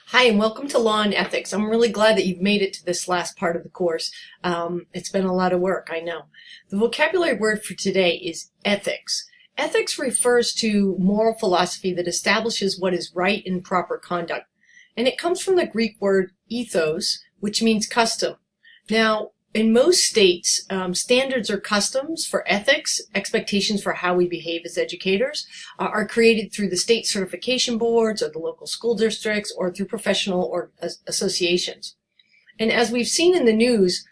Hi, and welcome to Law and Ethics. I'm really glad that you've made it to this last part of the course. It's been a lot of work, I know. The vocabulary word for today is ethics. Ethics refers to moral philosophy that establishes what is right and proper conduct. And it comes from the Greek word ethos, which means custom. Now, in most states, standards or customs for ethics, expectations for how we behave as educators, are created through the state certification boards or the local school districts or through professional or associations. And as we've seen in the news,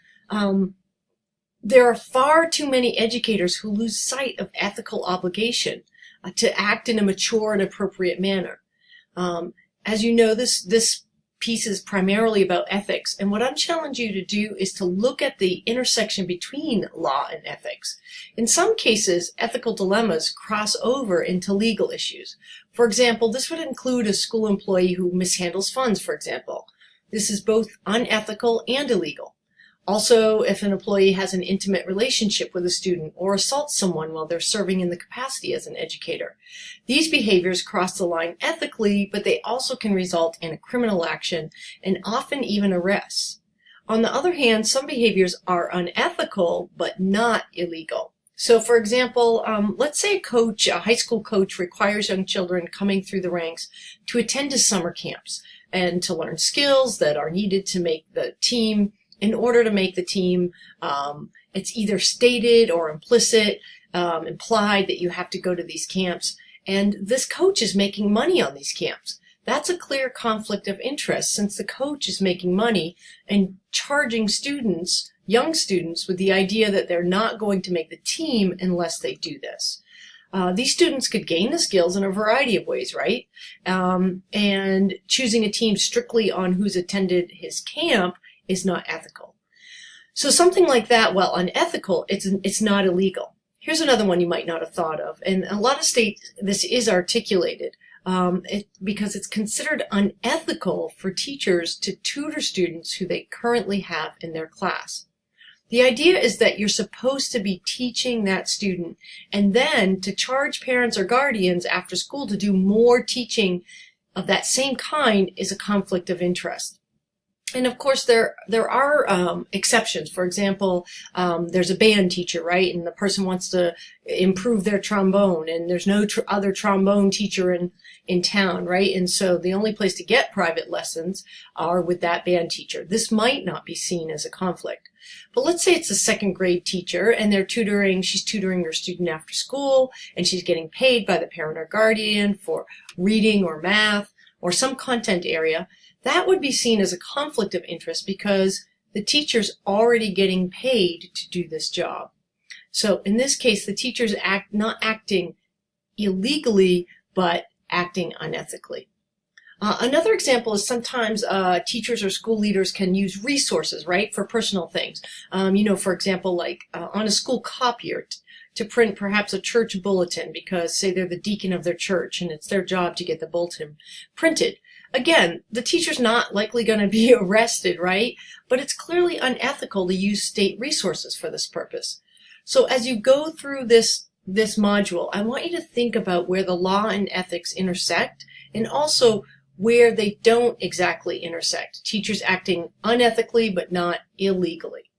there are far too many educators who lose sight of ethical obligation to act in a mature and appropriate manner. As you know, this piece is primarily about ethics, and what I'm challenging you to do is to look at the intersection between law and ethics. In some cases, ethical dilemmas cross over into legal issues. For example, this would include a school employee who mishandles funds, for example. This is both unethical and illegal. Also, if an employee has an intimate relationship with a student or assaults someone while they're serving in the capacity as an educator. These behaviors cross the line ethically, but they also can result in a criminal action and often even arrests. On the other hand, some behaviors are unethical, but not illegal. So, for example, let's say a high school coach requires young children coming through the ranks to attend to summer camps and to learn skills that are needed to make the team. In order to make the team, it's either stated or implied that you have to go to these camps. And this coach is making money on these camps. That's a clear conflict of interest since the coach is making money and charging students, young students, with the idea that they're not going to make the team unless they do this. These students could gain the skills in a variety of ways, right? And choosing a team strictly on who's attended his camp is not ethical. So something like that, while unethical, it's not illegal. Here's another one you might not have thought of. In a lot of states, this is articulated because it's considered unethical for teachers to tutor students who they currently have in their class. The idea is that you're supposed to be teaching that student, and then to charge parents or guardians after school to do more teaching of that same kind is a conflict of interest. And of course, there are exceptions. For example, there's a band teacher, right? And the person wants to improve their trombone, and there's no other trombone teacher in town, right? And so the only place to get private lessons are with that band teacher. This might not be seen as a conflict. But let's say it's a second grade teacher, and she's tutoring her student after school, and she's getting paid by the parent or guardian for reading or math or some content area. That would be seen as a conflict of interest because the teacher's already getting paid to do this job. So in this case, the teacher's not acting illegally, but acting unethically. Another example is sometimes teachers or school leaders can use resources, right, for personal things. For example, like on a school copier to print perhaps a church bulletin because, say, they're the deacon of their church and it's their job to get the bulletin printed. Again, the teacher's not likely going to be arrested, right? But it's clearly unethical to use state resources for this purpose. So as you go through this module, I want you to think about where the law and ethics intersect and also where they don't exactly intersect. Teachers acting unethically but not illegally.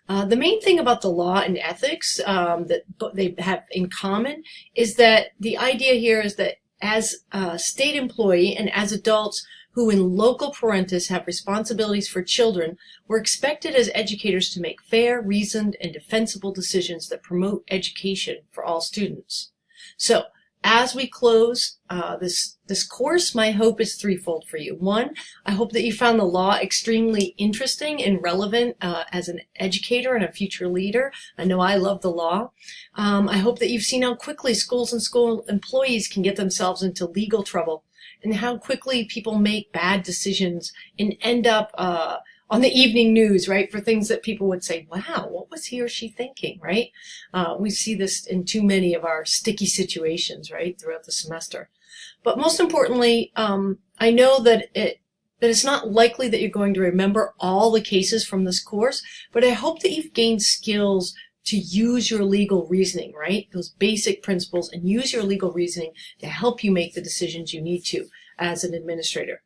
The main thing about the law and ethics that they have in common is that the idea here is that as a state employee and as adults who in local parentis have responsibilities for children, we're expected as educators to make fair, reasoned, and defensible decisions that promote education for all students. So, as we close this course, my hope is threefold for you. One, I hope that you found the law extremely interesting and relevant as an educator and a future leader. I know I love the law. I hope that you've seen how quickly schools and school employees can get themselves into legal trouble and how quickly people make bad decisions and end up on the evening news, right, for things that people would say, wow, what was he or she thinking, right? We see this in too many of our sticky situations, right, throughout the semester. But most importantly, I know that it's not likely that you're going to remember all the cases from this course, but I hope that you've gained skills to use your legal reasoning, right, those basic principles, and use your legal reasoning to help you make the decisions you need to as an administrator.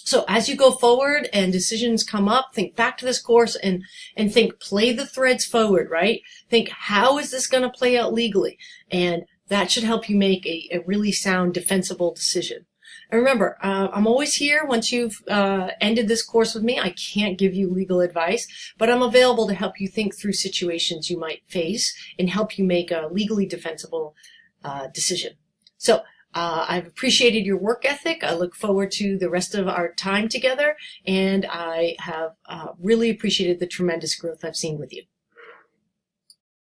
So as you go forward and decisions come up, think back to this course and think, play the threads forward, right? Think, how is this going to play out legally? And that should help you make a really sound, defensible decision. And remember, I'm always here once you've ended this course with me. I can't give you legal advice, but I'm available to help you think through situations you might face and help you make a legally defensible decision. So I've appreciated your work ethic. I look forward to the rest of our time together, and I have really appreciated the tremendous growth I've seen with you.